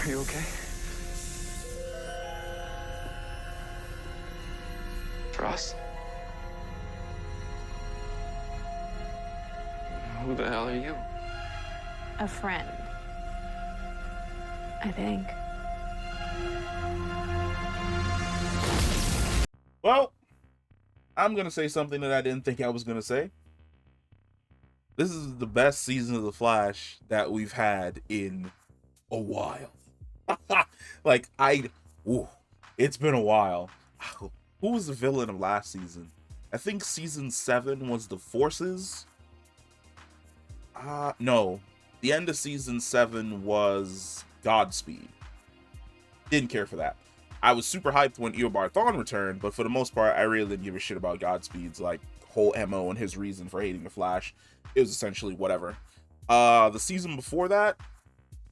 Are you okay? For us? Who the hell are you? A friend. I think. Well, I'm going to say something that I didn't think I was going to say. This is the best season of The Flash that we've had in a while. Like, it's been a while. Who was the villain of last season? I think season 7 was the Forces. No. The end of season 7 was Godspeed. Didn't care for that. I was super hyped when Eobard Thawne returned, but for the most part, I really didn't give a shit about Godspeed's like whole MO and his reason for hating the Flash. It was essentially whatever. The season before that,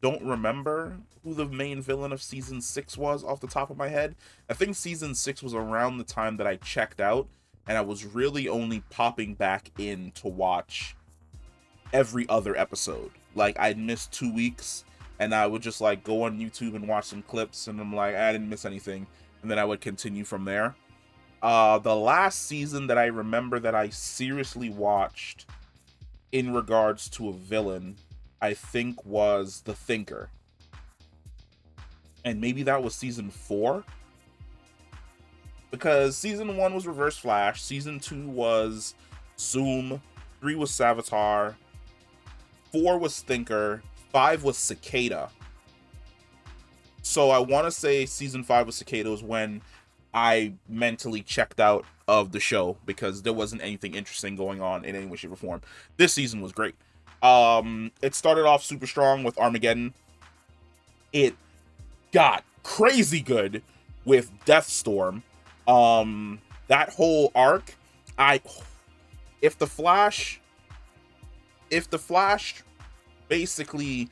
don't remember who the main villain of season 6 was off the top of my head. I think season 6 was around the time that I checked out, and I was really only popping back in to watch every other episode. Like, I'd missed 2 weeks, and I would just like go on YouTube and watch some clips, and I'm like, I didn't miss anything, and then I would continue from there. The last season that I remember that I seriously watched in regards to a villain, I think was The Thinker. And maybe that was season 4. Because season 1 was Reverse Flash, season 2 was Zoom, 3 was Savitar, 4 was Thinker, 5 was Cicada. So I want to say season 5 was Cicada was when I mentally checked out of the show because there wasn't anything interesting going on in any way, shape, or form. This season was great. It started off super strong with Armageddon. It got crazy good with Deathstorm. That whole arc, if the Flash basically,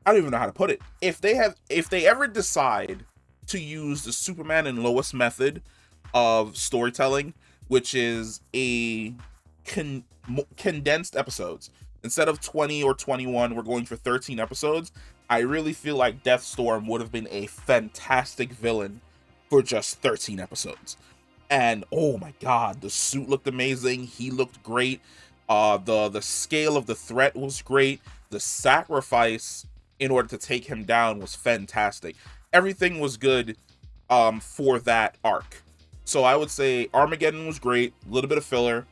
I don't even know how to put it. If they ever decide to use the Superman and Lois method of storytelling, which is a condensed episodes. Instead of 20 or 21, we're going for 13 episodes. I really feel like Deathstorm would have been a fantastic villain for just 13 episodes. And oh my god, the suit looked amazing. He looked great. The scale of the threat was great. The sacrifice in order to take him down was fantastic. Everything was good for that arc. So I would say Armageddon was great, a little bit of filler.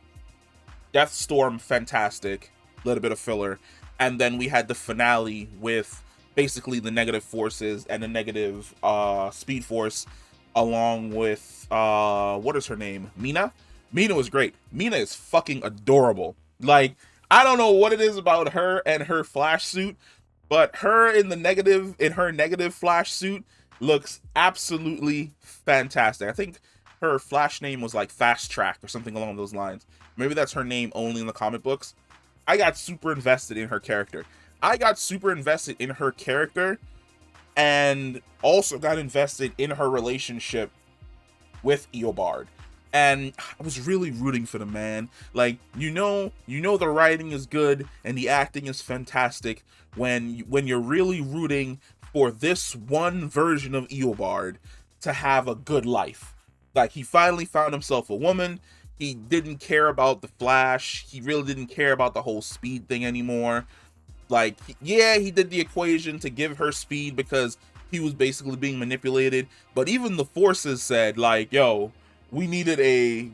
Deathstorm, fantastic, a little bit of filler. And then we had the finale with basically the negative forces and the negative Speed Force, along with, what is her name? Mina? Mina was great. Mina is fucking adorable. Like, I don't know what it is about her and her Flash suit, but her in her negative Flash suit looks absolutely fantastic. I think her Flash name was like Fast Track or something along those lines. Maybe that's her name only in the comic books. I got super invested in her character. And also got invested in her relationship with Eobard. And I was really rooting for the man. Like, you know the writing is good and the acting is fantastic when you're really rooting for this one version of Eobard to have a good life. Like, he finally found himself a woman. He didn't care about the Flash. He really didn't care about the whole speed thing anymore. Like, yeah, he did the equation to give her speed because he was basically being manipulated. But even the forces said, like, yo, we needed a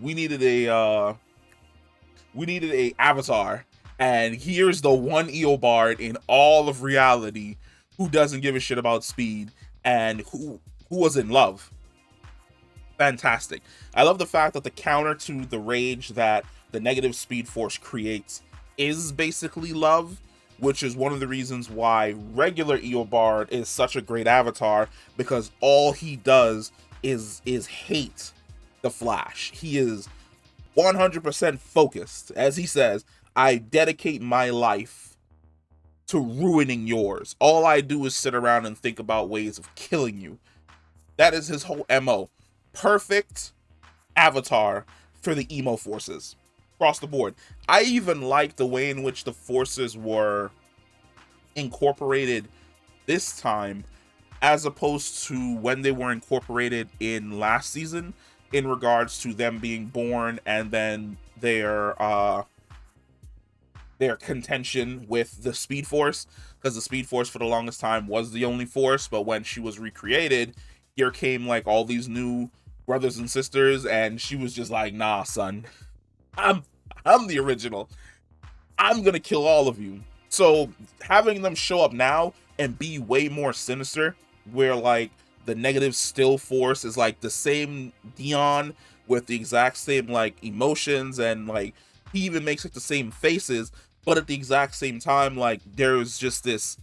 avatar, and here's the one Eobard in all of reality who doesn't give a shit about speed and who was in love. Fantastic. I love the fact that the counter to the rage that the negative Speed Force creates is basically love, which is one of the reasons why regular Eobard is such a great avatar, because all he does is hate the Flash. He is 100% focused. As he says, I dedicate my life to ruining yours. All I do is sit around and think about ways of killing you. That is his whole MO. Perfect avatar for the emo forces across the board. I even like the way in which the forces were incorporated this time, as opposed to when they were incorporated in last season, in regards to them being born and then their contention with the Speed Force, because the Speed Force for the longest time was the only force, but when she was recreated, here came like all these new brothers and sisters, and she was just like, nah, son, I'm the original. I'm gonna kill all of you. So having them show up now and be way more sinister, where like the negative still force is like the same Dion with the exact same like emotions, and like he even makes like the same faces, but at the exact same time, like there's just this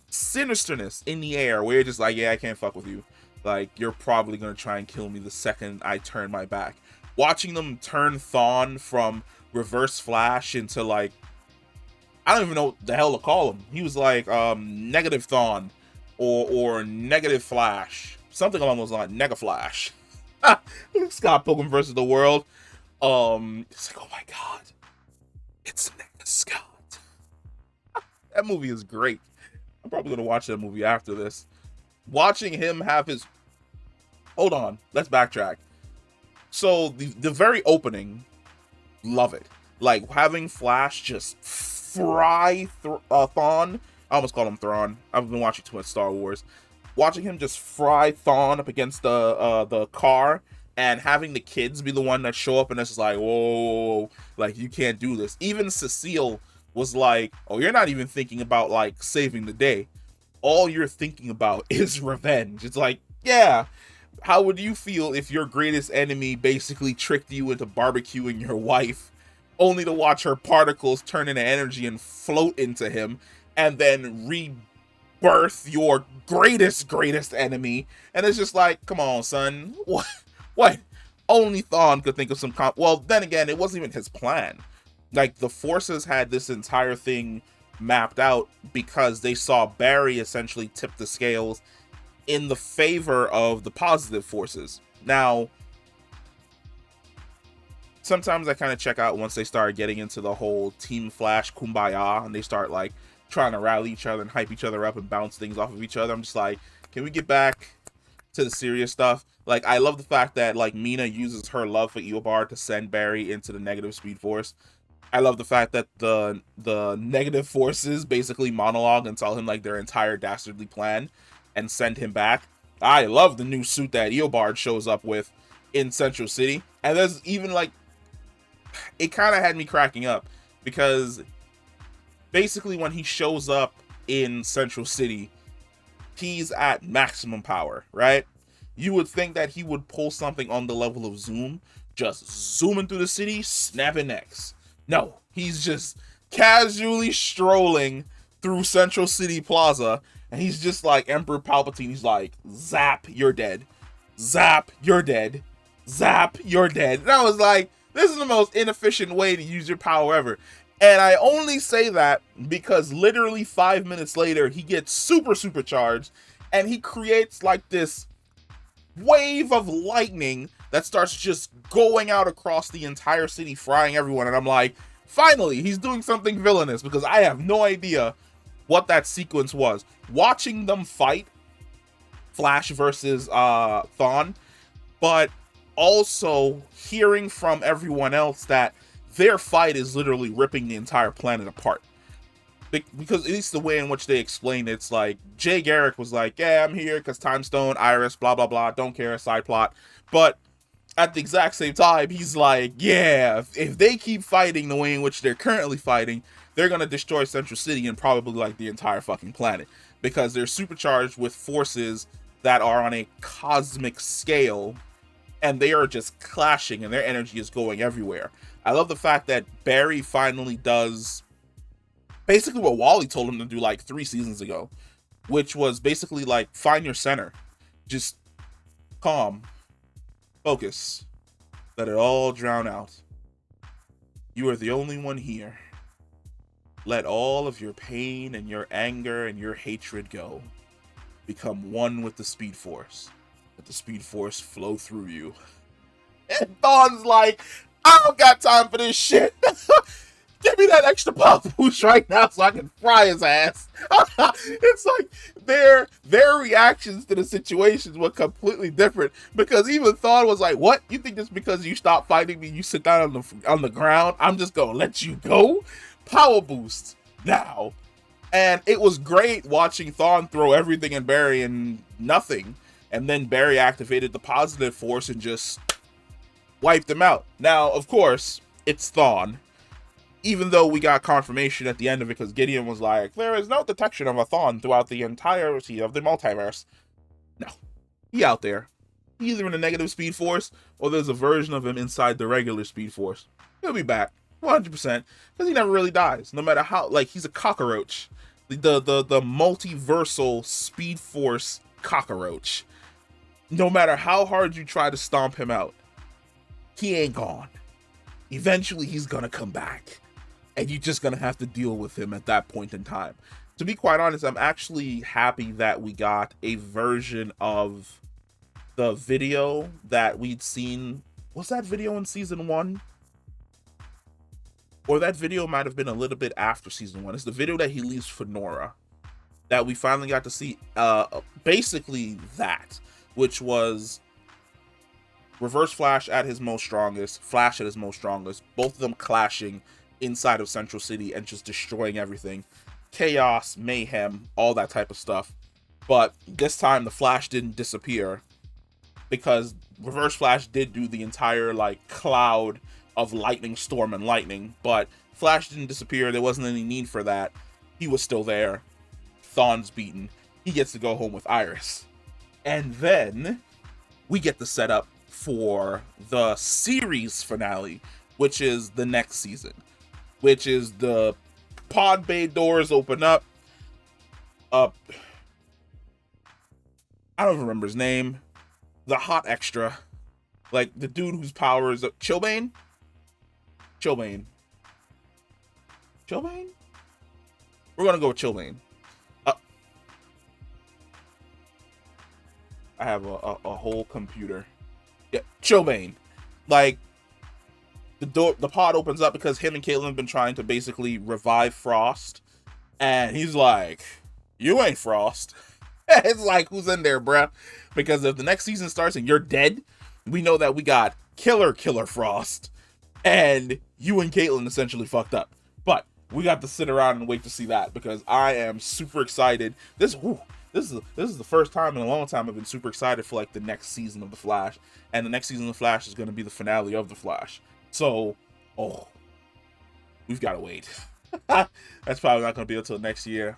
sinisterness in the air where you're just like, yeah, I can't fuck with you. Like, you're probably gonna try and kill me the second I turn my back. Watching them turn Thawne from Reverse Flash into like, I don't even know what the hell to call him. He was like negative Thawne or negative Flash, something along those lines. Nega Flash. Scott Pilgrim versus the World. It's like, oh my god, it's Nega Scott. That movie is great. I'm probably gonna watch that movie after this. Watching him have his, hold on, let's backtrack. So the very opening, love it. Like having Flash just fry Thawne. I almost called him Thrawn. I've been watching too much Star Wars. Watching him just fry Thawne up against the car, and having the kids be the one that show up and it's just like, whoa, like you can't do this. Even Cecile was like, oh, you're not even thinking about like saving the day. All you're thinking about is revenge. It's like, yeah, how would you feel if your greatest enemy basically tricked you into barbecuing your wife, only to watch her particles turn into energy and float into him, and then rebirth your greatest enemy? And it's just like, come on, son. What? Only Thawne could think of some well, then again, it wasn't even his plan. Like, the forces had this entire thing mapped out because they saw Barry essentially tip the scales in the favor of the positive forces. Now, sometimes I kind of check out once they start getting into the whole Team Flash kumbaya and they start like trying to rally each other and hype each other up and bounce things off of each other. I'm just like, can we get back to the serious stuff? Like, I love the fact that like Mina uses her love for Eobard to send Barry into the negative Speed Force. I love the fact that the negative forces basically monologue and tell him like their entire dastardly plan and send him back. I love the new suit that Eobard shows up with in Central City. And there's even like, it kind of had me cracking up because basically when he shows up in Central City, he's at maximum power, right? You would think that he would pull something on the level of Zoom, just zooming through the city, snapping necks. No, he's just casually strolling through Central City Plaza, and he's just like Emperor Palpatine. He's like, zap, you're dead. Zap, you're dead. Zap, you're dead. And I was like, this is the most inefficient way to use your power ever. And I only say that because literally 5 minutes later, he gets supercharged, and he creates like this wave of lightning that starts just going out across the entire city, frying everyone. And I'm like, finally, he's doing something villainous, because I have no idea what that sequence was. Watching them fight, Flash versus Thawne, but also hearing from everyone else that their fight is literally ripping the entire planet apart. Because at least the way in which they explained it's like, Jay Garrick was like, yeah, I'm here because Time Stone, Iris, blah, blah, blah, don't care, side plot. But at the exact same time, he's like, yeah, if they keep fighting the way in which they're currently fighting, they're going to destroy Central City and probably like the entire fucking planet. Because they're supercharged with forces that are on a cosmic scale, and they are just clashing and their energy is going everywhere. I love the fact that Barry finally does basically what Wally told him to do like 3 seasons ago, which was basically like, find your center. Just calm. Focus. Let it all drown out. You are the only one here. Let all of your pain and your anger and your hatred go. Become one with the Speed Force. Let the Speed Force flow through you. And Thawne's like, I don't got time for this shit. Give me that extra power boost right now so I can fry his ass. It's like their reactions to the situations were completely different, because even Thawne was like, what? You think just because you stop fighting me, you sit down on the ground, I'm just gonna let you go? Power boost now. And it was great watching Thawne throw everything in Barry and nothing. And then Barry activated the positive force and just wiped him out. Now, of course, it's Thawne. Even though we got confirmation at the end of it, because Gideon was like, there is no detection of a Thawne throughout the entirety of the multiverse. No. He out there. He's either in a negative speed force, or there's a version of him inside the regular speed force. He'll be back. 100%. Because he never really dies. No matter how, like, he's a cockroach. The multiversal speed force cockroach. No matter how hard you try to stomp him out, he ain't gone. Eventually, he's gonna come back. And you're just going to have to deal with him at that point in time. To be quite honest, I'm actually happy that we got a version of the video that we'd seen. Was that video in season 1? Or that video might have been a little bit after season 1. It's the video that he leaves for Nora. That we finally got to see. Basically that. Which was Reverse Flash at his most strongest. Flash at his most strongest. Both of them clashing inside of Central City and just destroying everything. Chaos, mayhem, all that type of stuff. But this time the Flash didn't disappear, because Reverse Flash did do the entire like cloud of lightning, storm, and lightning, but Flash didn't disappear. There wasn't any need for that. He was still there. Thawne's beaten. He gets to go home with Iris. And then we get the setup for the series finale, which is the next season. Which is the pod bay doors open up. I don't remember his name. The hot extra. Like the dude whose power is Chilblain? Chilblain. Chilblain? We're gonna go with Chilblain. I have a whole computer. Yeah, Chilblain. Like, the pod opens up because him and Caitlin have been trying to basically revive Frost. And he's like, you ain't Frost. It's like, who's in there, bruh? Because if the next season starts and you're dead, we know that we got Killer Frost. And you and Caitlin essentially fucked up. But we got to sit around and wait to see that, because I am super excited. This is the first time in a long time I've been super excited for like the next season of The Flash. And the next season of The Flash is going to be the finale of The Flash. So, we've got to wait. That's probably not going to be until next year.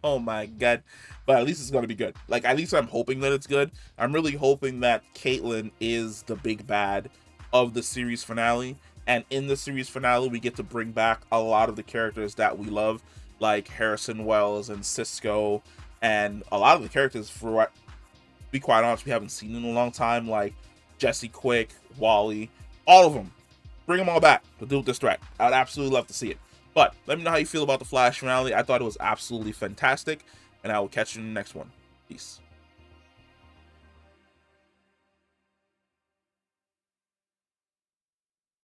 Oh my god. But at least it's going to be good. Like, at least I'm hoping that it's good. I'm really hoping that Caitlin is the big bad of the series finale. And in the series finale, we get to bring back a lot of the characters that we love, like Harrison Wells and Cisco, and a lot of the characters, for be quite honest, we haven't seen in a long time, like Jesse Quick, Wally, all of them. Bring them all back to deal with this threat. I would absolutely love to see it. But let me know how you feel about the Flash finale. I thought it was absolutely fantastic, and I will catch you in the next one. Peace.